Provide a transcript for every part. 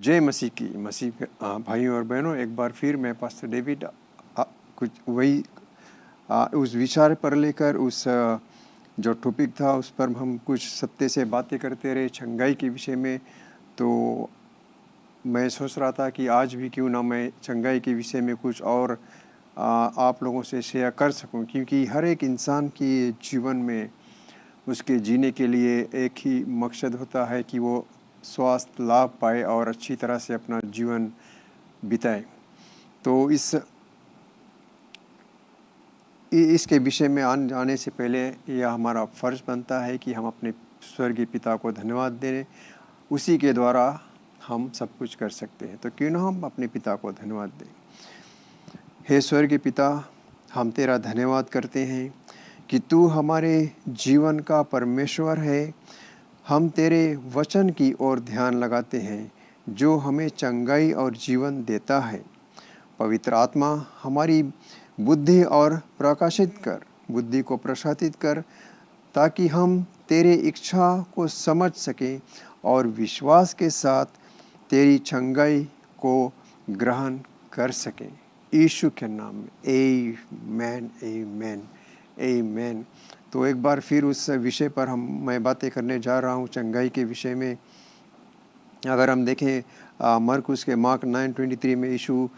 जय मसीह की मसीह भाइयों और बहनों, एक बार फिर मैं पास्टर डेविड कुछ वही उस विचार पर लेकर उस जो टॉपिक था उस पर हम कुछ सत्य से बातें करते रहे चंगाई के विषय में। तो मैं सोच रहा था कि आज भी क्यों ना मैं चंगाई के विषय में कुछ और आप लोगों से शेयर कर सकूं, क्योंकि हर एक इंसान के जीवन में उसके जीने के लिए एक ही मकसद होता है कि वो स्वास्थ्य लाभ पाए और अच्छी तरह से अपना जीवन बिताए। तो इसके विषय में आने से पहले यह हमारा फ़र्ज़ बनता है कि हम अपने स्वर्गीय पिता को धन्यवाद दें। उसी के द्वारा हम सब कुछ कर सकते हैं, तो क्यों ना हम अपने पिता को धन्यवाद दें। हे स्वर्गीय पिता, हम तेरा धन्यवाद करते हैं कि तू हमारे जीवन का परमेश्वर है। हम तेरे वचन की ओर ध्यान लगाते हैं जो हमें चंगाई और जीवन देता है। पवित्र आत्मा हमारी बुद्धि और बुद्धि को प्रकाशित कर, ताकि हम तेरे इच्छा को समझ सकें और विश्वास के साथ तेरी चंगाई को ग्रहण कर सकें। यीशु के नाम में आमेन, आमेन, आमेन। तो एक बार फिर उस विषय पर मैं बातें करने जा रहा हूँ, चंगाई के विषय में। अगर हम देखें मरकुस के मार्क 9:23 में यीशु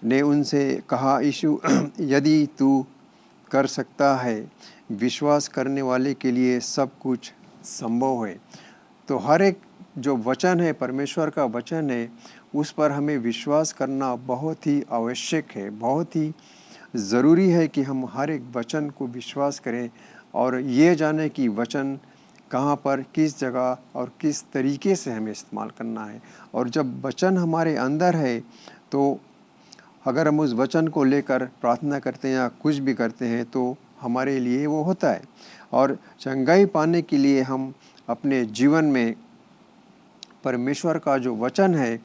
ने उनसे कहा, यीशु यदि तू कर सकता है, विश्वास करने वाले के लिए सब कुछ संभव है। तो हर एक जो वचन है, परमेश्वर का वचन है, उस पर हमें विश्वास करना बहुत ही आवश्यक है, बहुत ही ज़रूरी है कि हम हर एक वचन को विश्वास करें और ये जाने कि वचन कहाँ पर, किस जगह और किस तरीके से हमें इस्तेमाल करना है। और जब वचन हमारे अंदर है, तो अगर हम उस वचन को लेकर प्रार्थना करते हैं या कुछ भी करते हैं तो हमारे लिए वो होता है। और चंगाई पाने के लिए हम अपने जीवन में परमेश्वर का जो वचन है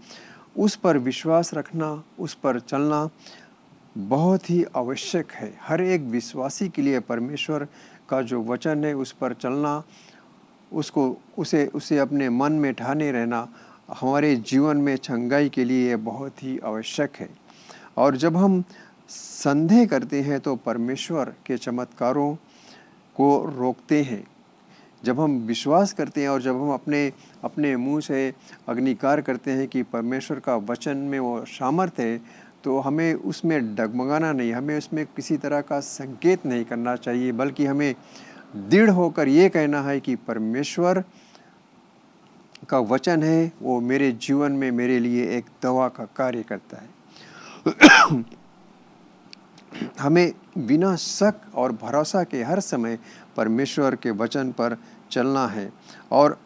उस पर विश्वास रखना, उस पर चलना बहुत ही आवश्यक है। हर एक विश्वासी के लिए परमेश्वर का जो वचन है उस पर चलना, उसे अपने मन में ठाने रहना हमारे जीवन में चंगाई के लिए बहुत ही आवश्यक है। और जब हम संदेह करते हैं तो परमेश्वर के चमत्कारों को रोकते हैं। जब हम विश्वास करते हैं और जब हम अपने मुंह से अग्निकार करते हैं कि परमेश्वर का वचन में वो सामर्थ है, तो हमें उसमें डगमगाना नहीं, हमें उसमें किसी तरह का संकेत नहीं करना चाहिए, बल्कि हमें दृढ़ होकर ये कहना है कि परमेश्वर का वचन है वो मेरे जीवन में मेरे लिए एक दवा का कार्य करता है। हमें बिना शक और भरोसा के हर समय परमेश्वर के वचन पर चलना है। और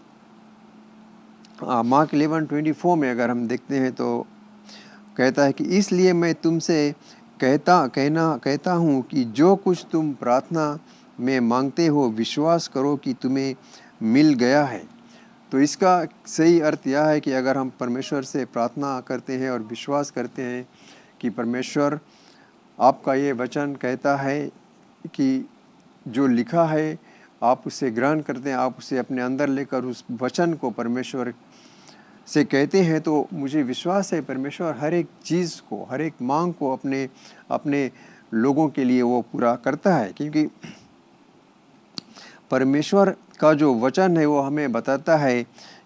मार्क 11:24 में अगर हम देखते हैं तो कहता है कि इसलिए मैं तुमसे कहता हूँ कि जो कुछ तुम प्रार्थना में मांगते हो, विश्वास करो कि तुम्हें मिल गया है। तो इसका सही अर्थ यह है कि अगर हम परमेश्वर से प्रार्थना करते हैं और विश्वास करते हैं कि परमेश्वर आपका ये वचन कहता है कि जो लिखा है आप उसे ग्रहण करते हैं, आप उसे अपने अंदर लेकर उस वचन को परमेश्वर से कहते हैं, तो मुझे विश्वास है परमेश्वर हर एक चीज़ को, हर एक मांग को अपने लोगों के लिए वो पूरा करता है। क्योंकि परमेश्वर का जो वचन है वो हमें बताता है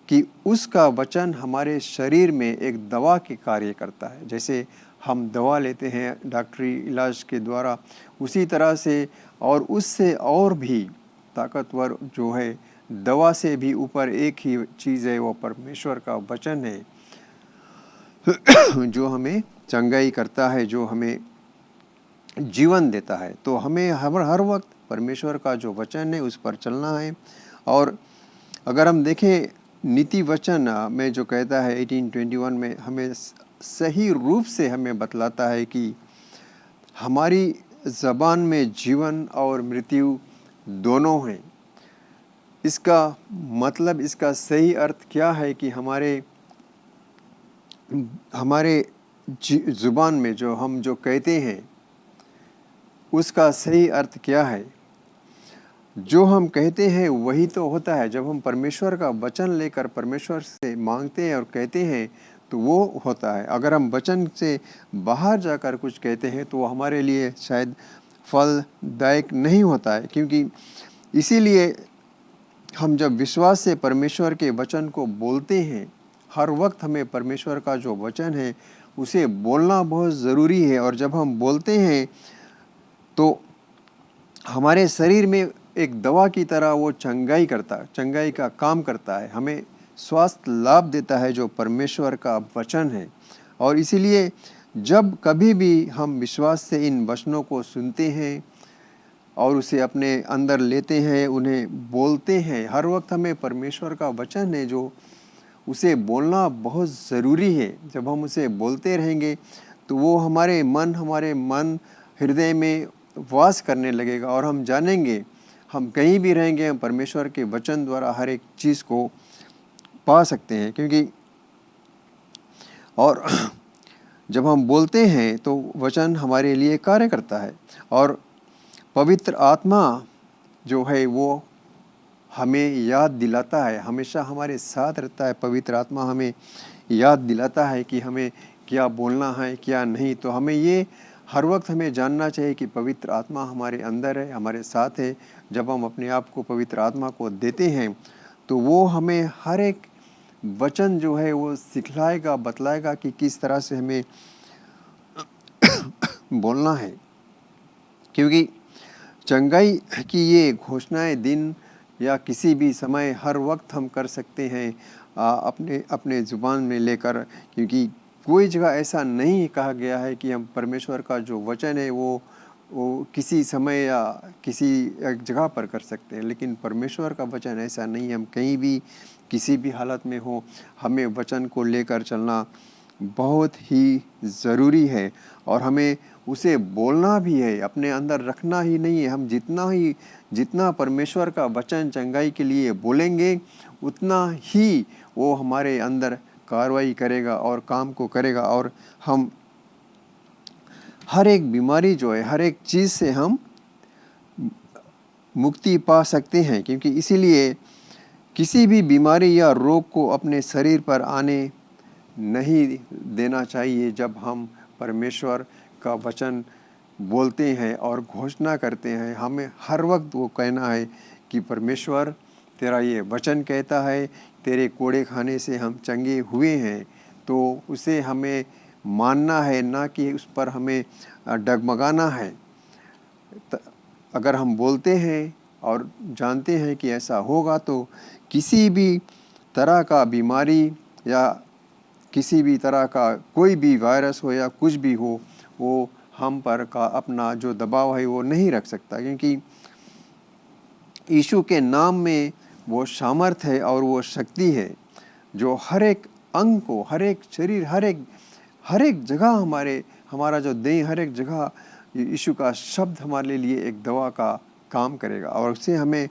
कि उसका वचन हमारे शरीर में एक दवा के कार्य करता है। जैसे हम दवा लेते हैं डॉक्टरी इलाज के द्वारा, उसी तरह से और उससे और भी ताकतवर जो है, दवा से भी ऊपर एक ही चीज़ है, वो परमेश्वर का वचन है जो हमें चंगाई करता है, जो हमें जीवन देता है। तो हमें हर वक्त परमेश्वर का जो वचन है उस पर चलना है। और अगर हम देखें नीति वचन में जो कहता है 18:21 में, हमें सही रूप से हमें बतलाता है कि हमारी ज़बान में जीवन और मृत्यु दोनों हैं। इसका मतलब, इसका सही अर्थ क्या है कि हमारे ज़ुबान में जो कहते हैं उसका सही अर्थ क्या है। जो हम कहते हैं वही तो होता है। जब हम परमेश्वर का वचन लेकर परमेश्वर से मांगते हैं और कहते हैं तो वो होता है। अगर हम वचन से बाहर जाकर कुछ कहते हैं तो वो हमारे लिए शायद फलदायक नहीं होता है, क्योंकि इसीलिए हम जब विश्वास से परमेश्वर के वचन को बोलते हैं, हर वक्त हमें परमेश्वर का जो वचन है उसे बोलना बहुत ज़रूरी है। और जब हम बोलते हैं तो हमारे शरीर में एक दवा की तरह वो चंगाई का काम करता है, हमें स्वास्थ्य लाभ देता है जो परमेश्वर का वचन है। और इसीलिए जब कभी भी हम विश्वास से इन वचनों को सुनते हैं और उसे अपने अंदर लेते हैं, उन्हें बोलते हैं, हर वक्त हमें परमेश्वर का वचन है जो उसे बोलना बहुत ज़रूरी है। जब हम उसे बोलते रहेंगे तो वो हमारे मन हृदय में वास करने लगेगा और हम जानेंगे, हम कहीं भी रहेंगे, हम परमेश्वर के वचन द्वारा हर एक चीज़ को पा सकते हैं। क्योंकि और जब हम बोलते हैं तो वचन हमारे लिए कार्य करता है और पवित्र आत्मा जो है वो हमें याद दिलाता है, हमेशा हमारे साथ रहता है। पवित्र आत्मा हमें याद दिलाता है कि हमें क्या बोलना है क्या नहीं। तो हमें ये हर वक्त हमें जानना चाहिए कि पवित्र आत्मा हमारे अंदर है, हमारे साथ है। जब हम अपने आप को पवित्र आत्मा को देते हैं तो वो हमें हर एक वचन जो है वो सिखलाएगा, बतलाएगा कि किस तरह से हमें बोलना है। क्योंकि चंगाई की ये घोषणाएं दिन या किसी भी समय हर वक्त हम कर सकते हैं अपने अपने ज़ुबान में लेकर। क्योंकि कोई जगह ऐसा नहीं कहा गया है कि हम परमेश्वर का जो वचन है वो किसी समय या किसी एक जगह पर कर सकते हैं, लेकिन परमेश्वर का वचन ऐसा नहीं है। हम कहीं भी किसी भी हालत में हो, हमें वचन को लेकर चलना बहुत ही ज़रूरी है और हमें उसे बोलना भी है, अपने अंदर रखना ही नहीं है। हम जितना परमेश्वर का वचन चंगाई के लिए बोलेंगे उतना ही वो हमारे अंदर कार्रवाई करेगा और काम को करेगा और हम हर एक बीमारी जो है, हर एक चीज़ से हम मुक्ति पा सकते हैं। क्योंकि इसीलिए किसी भी बीमारी या रोग को अपने शरीर पर आने नहीं देना चाहिए। जब हम परमेश्वर का वचन बोलते हैं और घोषणा करते हैं, हमें हर वक्त वो कहना है कि परमेश्वर तेरा ये वचन कहता है, तेरे कोड़े खाने से हम चंगे हुए हैं। तो उसे हमें मानना है, ना कि उस पर हमें डगमगाना है। अगर हम बोलते हैं और जानते हैं कि ऐसा होगा तो किसी भी तरह का बीमारी या किसी भी तरह का कोई भी वायरस हो या कुछ भी हो, वो हम पर का अपना जो दबाव है वो नहीं रख सकता। क्योंकि यीशु के नाम में वो सामर्थ है और वो शक्ति है जो हर एक अंग को, हर एक शरीर, हर एक जगह हमारा जो देह, हर एक जगह यीशु का शब्द हमारे लिए एक दवा का काम करेगा और उसे हमें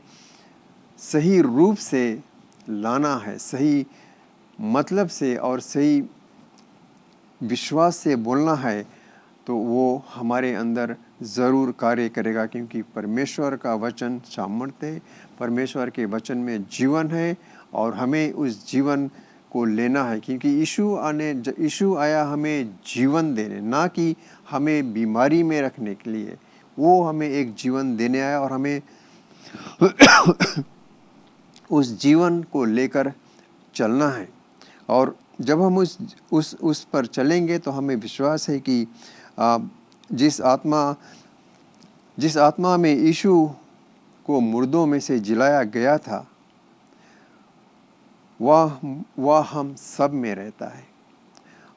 सही रूप से लाना है, सही मतलब से और सही विश्वास से बोलना है, तो वो हमारे अंदर ज़रूर कार्य करेगा। क्योंकि परमेश्वर का वचन सामर्थ्य है, परमेश्वर के वचन में जीवन है और हमें उस जीवन को लेना है। क्योंकि यीशु आया हमें जीवन देने, ना कि हमें बीमारी में रखने के लिए। वो हमें एक जीवन देने आया और हमें उस जीवन को लेकर चलना है। और जब हम उस पर चलेंगे तो हमें विश्वास है कि जिस आत्मा में यीशु को मुर्दों में से जिलाया गया था वह हम सब में रहता है।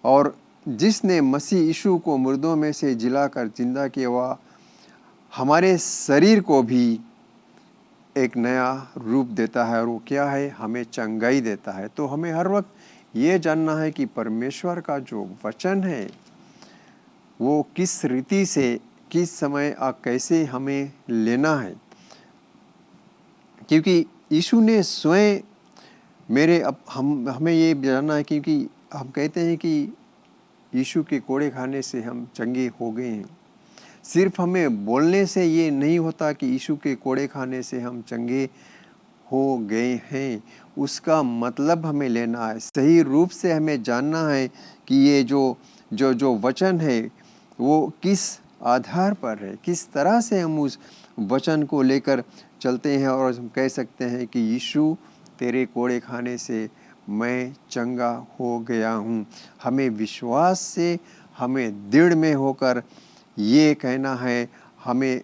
और जिसने मसीह यीशु को मुर्दों में से जिलाकर जिंदा किया, वह हमारे शरीर को भी एक नया रूप देता है। और वो क्या है? हमें चंगाई देता है। तो हमें हर वक्त ये जानना है कि परमेश्वर का जो वचन है वो किस रीति से, किस समय और कैसे हमें लेना है। क्योंकि यीशु ने स्वयं हमें ये जानना है, क्योंकि हम कहते हैं कि यीशु के कोड़े खाने से हम चंगे हो गए हैं। सिर्फ हमें बोलने से ये नहीं होता कि यीशु के कोड़े खाने से हम चंगे हो गए हैं। उसका मतलब हमें लेना है, सही रूप से हमें जानना है कि ये जो जो जो वचन है वो किस आधार पर है, किस तरह से हम उस वचन को लेकर चलते हैं और हम कह सकते हैं कि यीशु तेरे कोड़े खाने से मैं चंगा हो गया हूँ। हमें विश्वास से, हमें दृढ़ में होकर ये कहना है, हमें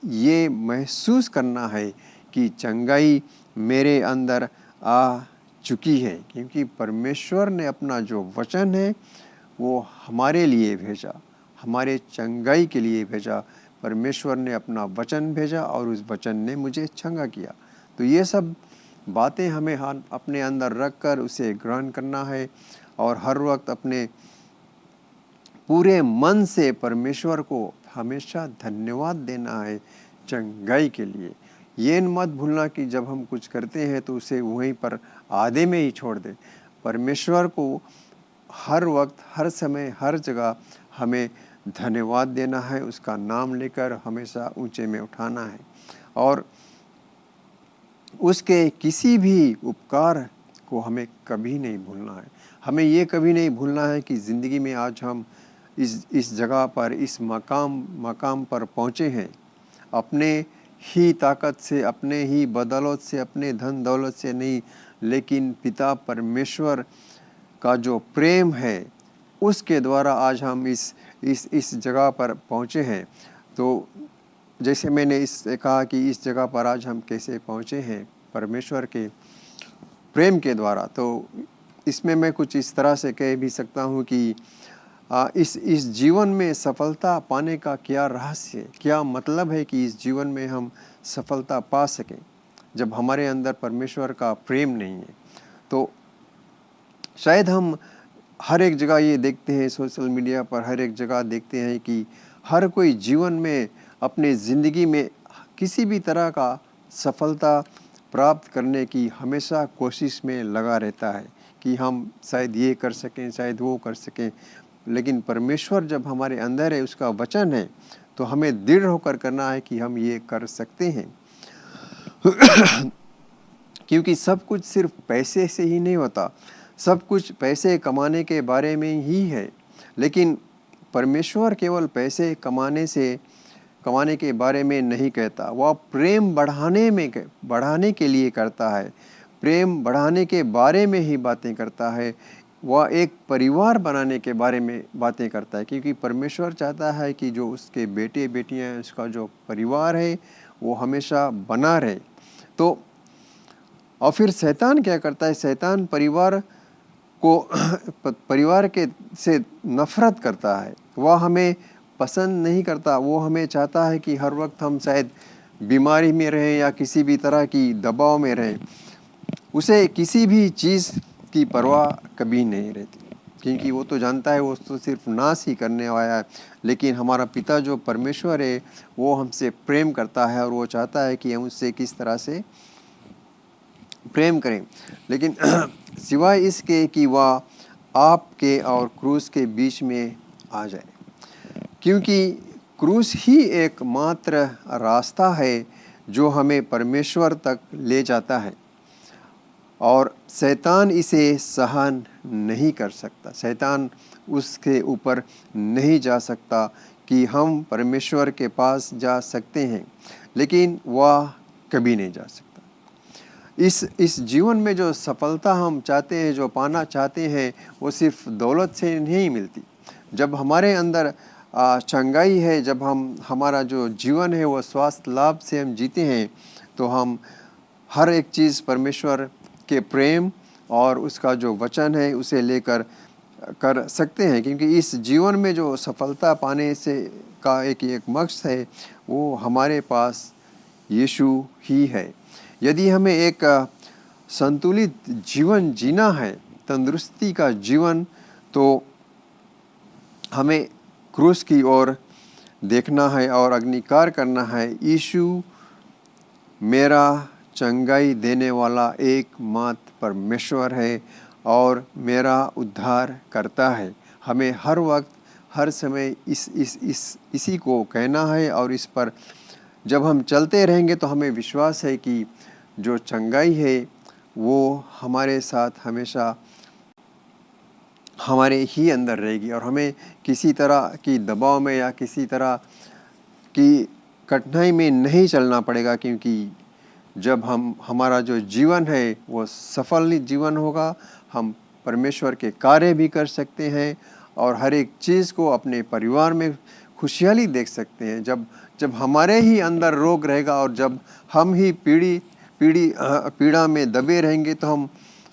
ये महसूस करना है कि चंगाई मेरे अंदर आ चुकी है, क्योंकि परमेश्वर ने अपना जो वचन है वो हमारे लिए भेजा, हमारे चंगाई के लिए भेजा। परमेश्वर ने अपना वचन भेजा और उस वचन ने मुझे चंगा किया। तो ये सब बातें हमें अपने अंदर रख कर उसे ग्रहण करना है और हर वक्त अपने पूरे मन से परमेश्वर को हमेशा धन्यवाद देना है चंगाई के लिए। ये मत भूलना कि जब हम कुछ करते हैं तो उसे वहीं पर आधे में ही छोड़ दें। परमेश्वर को हर वक्त, हर समय, हर जगह हमें धन्यवाद देना है, उसका नाम लेकर हमेशा ऊंचे में उठाना है और उसके किसी भी उपकार को हमें कभी नहीं भूलना है। हमें ये कभी नहीं भूलना है कि ज़िंदगी में आज हम इस जगह पर, इस मकाम पर पहुँचे हैं अपने ही ताकत से, अपने ही बदौलत से, अपने धन दौलत से नहीं, लेकिन पिता परमेश्वर का जो प्रेम है उसके द्वारा आज हम इस जगह पर पहुँचे हैं। तो जैसे मैंने कहा कि इस जगह पर आज हम कैसे पहुँचे हैं, परमेश्वर के प्रेम के द्वारा। तो इसमें मैं कुछ इस तरह से कह भी सकता हूँ कि इस जीवन में सफलता पाने का क्या रहस्य, क्या मतलब है कि इस जीवन में हम सफलता पा सकें जब हमारे अंदर परमेश्वर का प्रेम नहीं है। तो शायद हम हर एक जगह ये देखते हैं, सोशल मीडिया पर हर एक जगह देखते हैं कि हर कोई जीवन में अपने ज़िंदगी में किसी भी तरह का सफलता प्राप्त करने की हमेशा कोशिश में लगा रहता है कि हम शायद ये कर सकें, शायद वो कर सकें। लेकिन परमेश्वर जब हमारे अंदर है, उसका वचन है, तो हमें दृढ़ होकर करना है कि हम ये कर सकते हैं। क्योंकि सब कुछ सिर्फ पैसे से ही नहीं होता, सब कुछ पैसे कमाने के बारे में ही है, लेकिन परमेश्वर केवल पैसे कमाने के बारे में नहीं कहता, वह प्रेम बढ़ाने के लिए करता है, प्रेम बढ़ाने के बारे में ही बातें करता है। वह एक परिवार बनाने के बारे में बातें करता है, क्योंकि परमेश्वर चाहता है कि जो उसके बेटे बेटियां हैं, उसका जो परिवार है वो हमेशा बना रहे। तो और फिर शैतान क्या करता है, शैतान परिवार के से नफरत करता है, वह हमें पसंद नहीं करता। वो हमें चाहता है कि हर वक्त हम शायद बीमारी में रहें या किसी भी तरह की दबाव में रहें। उसे किसी भी चीज़ की परवाह कभी नहीं रहती, क्योंकि वो तो जानता है वो तो सिर्फ नाश ही करने वाला है। लेकिन हमारा पिता जो परमेश्वर है वो हमसे प्रेम करता है और वो चाहता है कि हम उससे किस तरह से प्रेम करें। लेकिन सिवाय इसके कि वह आपके और क्रूस के बीच में आ जाए, क्योंकि क्रूस ही एकमात्र रास्ता है जो हमें परमेश्वर तक ले जाता है और शैतान इसे सहन नहीं कर सकता। शैतान उसके ऊपर नहीं जा सकता कि हम परमेश्वर के पास जा सकते हैं, लेकिन वह कभी नहीं जा सकता। इस जीवन में जो सफलता हम चाहते हैं, जो पाना चाहते हैं, वो सिर्फ दौलत से नहीं मिलती। जब हमारे अंदर चंगाई है, जब हमारा जो जीवन है वो स्वास्थ्य लाभ से हम जीते हैं, तो हम हर एक चीज़ परमेश्वर के प्रेम और उसका जो वचन है उसे लेकर कर सकते हैं। क्योंकि इस जीवन में जो सफलता पाने से का एक मकसद है वो हमारे पास यीशु ही है। यदि हमें एक संतुलित जीवन जीना है, तंदुरुस्ती का जीवन, तो हमें क्रूस की ओर देखना है और अंगीकार करना है, यीशु मेरा चंगाई देने वाला एकमात्र परमेश्वर है और मेरा उद्धार करता है। हमें हर वक्त हर समय इसी को कहना है, और इस पर जब हम चलते रहेंगे तो हमें विश्वास है कि जो चंगाई है वो हमारे साथ हमेशा हमारे ही अंदर रहेगी, और हमें किसी तरह की दबाव में या किसी तरह की कठिनाई में नहीं चलना पड़ेगा, क्योंकि जब हमारा जो जीवन है वो सफल जीवन होगा, हम परमेश्वर के कार्य भी कर सकते हैं और हर एक चीज़ को अपने परिवार में खुशहाली देख सकते हैं। जब हमारे ही अंदर रोग रहेगा और जब हम ही पीड़ा में दबे रहेंगे तो हम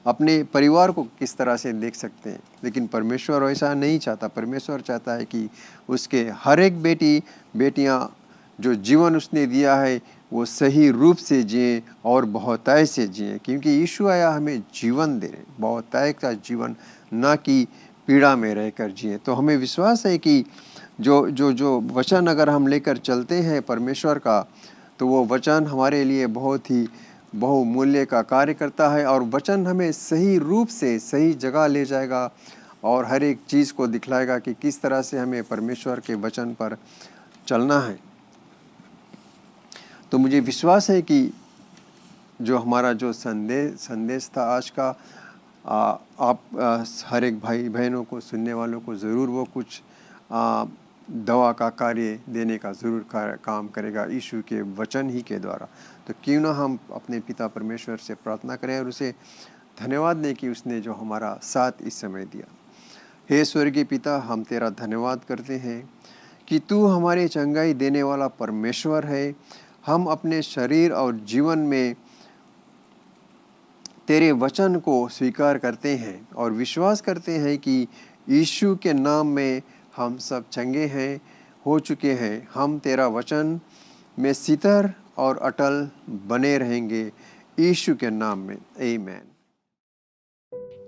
अपने परिवार को किस तरह से देख सकते हैं। लेकिन परमेश्वर ऐसा नहीं चाहता। परमेश्वर चाहता है कि उसके हर एक बेटियां जो जीवन उसने दिया है वो सही रूप से जिए और बहुतायत से जिए, क्योंकि यीशु आया हमें जीवन दे रहे, बहुतायत का जीवन, ना कि पीड़ा में रहकर जिए। तो हमें विश्वास है कि जो वचन अगर हम लेकर चलते हैं परमेश्वर का, तो वो वचन हमारे लिए बहुत ही बहुमूल्य का कार्य करता है, और वचन हमें सही रूप से सही जगह ले जाएगा और हर एक चीज़ को दिखलाएगा कि किस तरह से हमें परमेश्वर के वचन पर चलना है। तो मुझे विश्वास है कि जो हमारा जो संदेश था आज का, आप हर एक भाई बहनों को, सुनने वालों को ज़रूर वो कुछ दवा का कार्य देने का ज़रूर काम करेगा यीशु के वचन ही के द्वारा। तो क्यों ना हम अपने पिता परमेश्वर से प्रार्थना करें और उसे धन्यवाद दें कि उसने जो हमारा साथ इस समय दिया। हे स्वर्गीय पिता, हम तेरा धन्यवाद करते हैं कि तू हमारे चंगाई देने वाला परमेश्वर है। हम अपने शरीर और जीवन में तेरे वचन को स्वीकार करते हैं और विश्वास करते हैं कि यीशु के नाम में हम सब चंगे हैं, हो चुके हैं। हम तेरा वचन में स्थिर और अटल बने रहेंगे यीशु के नाम में, आमीन।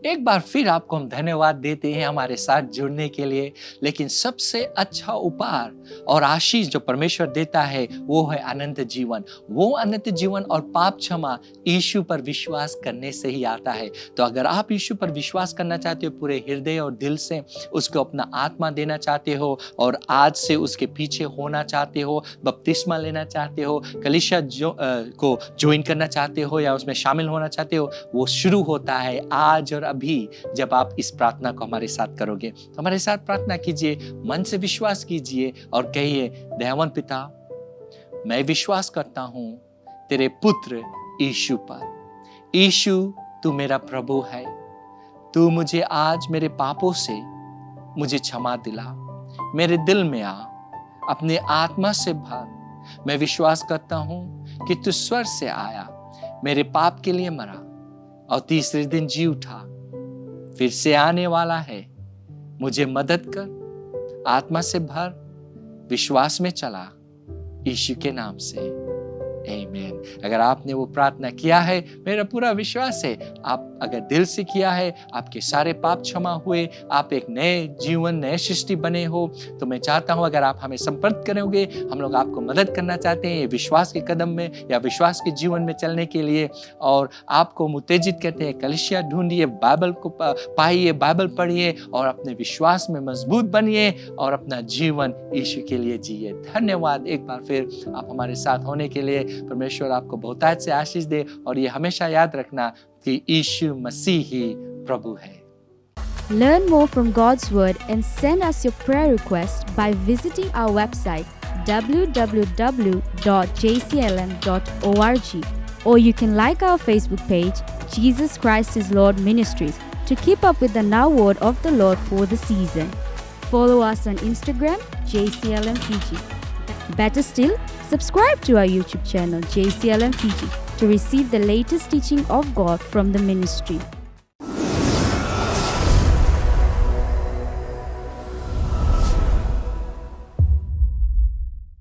एक बार फिर आपको हम धन्यवाद देते हैं हमारे साथ जुड़ने के लिए। लेकिन सबसे अच्छा उपहार और आशीष जो परमेश्वर देता है वो है अनंत जीवन। वो अनंत जीवन और पाप क्षमा यीशु पर विश्वास करने से ही आता है। तो अगर आप यीशु पर विश्वास करना चाहते हो, पूरे हृदय और दिल से उसको अपना आत्मा देना चाहते हो और आज से उसके पीछे होना चाहते हो, बपतिस्मा लेना चाहते हो, कलीसिया को ज्वाइन करना चाहते हो या उसमें शामिल होना चाहते हो, वो शुरू होता है आज और अभी। जब आप इस प्रार्थना को हमारे साथ करोगे तो हमारे साथ प्रार्थना कीजिए, मन से विश्वास कीजिए और कहिए, दयावान पिता, मैं विश्वास करता हूं तेरे पुत्र यीशु पर। यीशु, तू मेरा प्रभु है। तू मुझे आज मेरे पापों से मुझे क्षमा दिला, मेरे दिल में आ, अपने आत्मा से भर। मैं विश्वास करता हूं कि तू स्वर्ग से आया, मेरे पाप के लिए मरा और तीसरे दिन जी उठा, फिर से आने वाला है। मुझे मदद कर, आत्मा से भर, विश्वास में चला, यीशु के नाम से, आमीन। अगर आपने वो प्रार्थना किया है, मेरा पूरा विश्वास है आप अगर दिल से किया है, आपके सारे पाप क्षमा हुए, आप एक नए जीवन, नए सृष्टि बने हो। तो मैं चाहता हूं अगर आप हमें संपर्क करोगे, हम लोग आपको मदद करना चाहते हैं विश्वास के कदम में या विश्वास के जीवन में चलने के लिए, और आपको उत्तेजित करते हैं, कलीसिया ढूंढिए, बाइबल को पाइए, बाइबल पढ़िए और अपने विश्वास में मजबूत बनिए और अपना जीवन यीशु के लिए जिए। धन्यवाद एक बार फिर आप हमारे साथ होने के लिए। परमेश्वर आपको बहुतायत से आशीष दे और ये हमेशा याद रखना कि यीशु मसीह ही प्रभु है। Learn more from God's Word and send us your prayer request by visiting our website www.jclm.org, or you can like our Facebook page, Jesus Christ is Lord Ministries, to keep up with the now word of the Lord for the season. Follow us on Instagram, JCLMPG. Better still, subscribe to our YouTube channel, JCLMPG, to receive the latest teaching of God from the ministry.